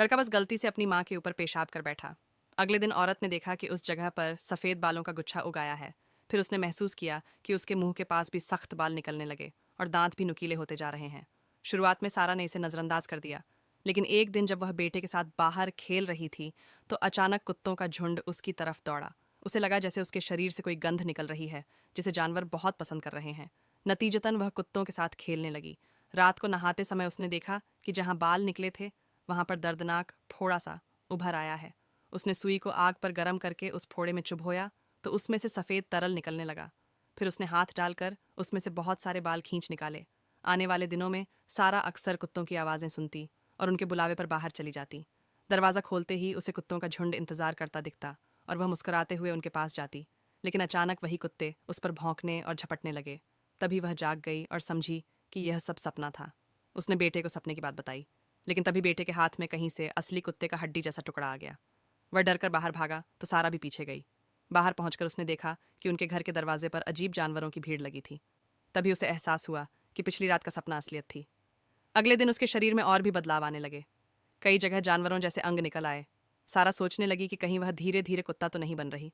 लड़का बस गलती से अपनी माँ के ऊपर पेशाब कर बैठा। अगले दिन औरत ने देखा कि उस जगह पर सफ़ेद बालों का गुच्छा उगाया है। फिर उसने महसूस किया कि उसके मुंह के पास भी सख्त बाल निकलने लगे और दांत भी नुकीले होते जा रहे हैं। शुरुआत में सारा ने इसे नज़रअंदाज कर दिया, लेकिन एक दिन जब वह बेटे के साथ बाहर खेल रही थी तो अचानक कुत्तों का झुंड उसकी तरफ दौड़ा। उसे लगा जैसे उसके शरीर से कोई गंध निकल रही है जिसे जानवर बहुत पसंद कर रहे हैं। नतीजतन वह कुत्तों के साथ खेलने लगी। रात को नहाते समय उसने देखा कि जहां बाल निकले थे वहां पर दर्दनाक फोड़ा सा उभर आया है। उसने सुई को आग पर गर्म करके उस फोड़े में चुभोया तो उसमें से सफ़ेद तरल निकलने लगा। फिर उसने हाथ डालकर उसमें से बहुत सारे बाल खींच निकाले। आने वाले दिनों में सारा अक्सर कुत्तों की आवाज़ें सुनती और उनके बुलावे पर बाहर चली जाती। दरवाज़ा खोलते ही उसे कुत्तों का झुंड इंतजार करता दिखता और वह मुस्कुराते हुए उनके पास जाती। लेकिन अचानक वही कुत्ते उस पर भौंकने और झपटने लगे। तभी वह जाग गई और समझी कि यह सब सपना था। उसने बेटे को सपने की बात बताई, लेकिन तभी बेटे के हाथ में कहीं से असली कुत्ते का हड्डी जैसा टुकड़ा आ गया। वह डर कर बाहर भागा तो सारा भी पीछे गई। बाहर पहुंचकर उसने देखा कि उनके घर के दरवाजे पर अजीब जानवरों की भीड़ लगी थी। तभी उसे एहसास हुआ कि पिछली रात का सपना असलियत थी। अगले दिन उसके शरीर में और भी बदलाव आने लगे। कई जगह जानवरों जैसे अंग निकल आए। सारा सोचने लगी कि कहीं वह धीरे धीरे कुत्ता तो नहीं बन रही।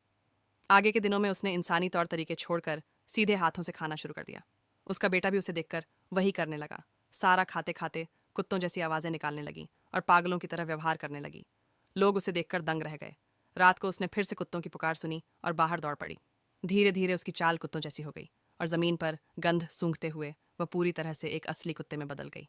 आगे के दिनों में उसने इंसानी तौर तरीके छोड़कर सीधे हाथों से खाना शुरू कर दिया। उसका बेटा भी उसे देखकर वही करने लगा। सारा खाते खाते कुत्तों जैसी आवाज़ें निकालने लगी और पागलों की तरह व्यवहार करने लगी। लोग उसे देखकर दंग रह गए। रात को उसने फिर से कुत्तों की पुकार सुनी और बाहर दौड़ पड़ी। धीरे धीरे उसकी चाल कुत्तों जैसी हो गई और ज़मीन पर गंध सूंघते हुए वह पूरी तरह से एक असली कुत्ते में बदल गई।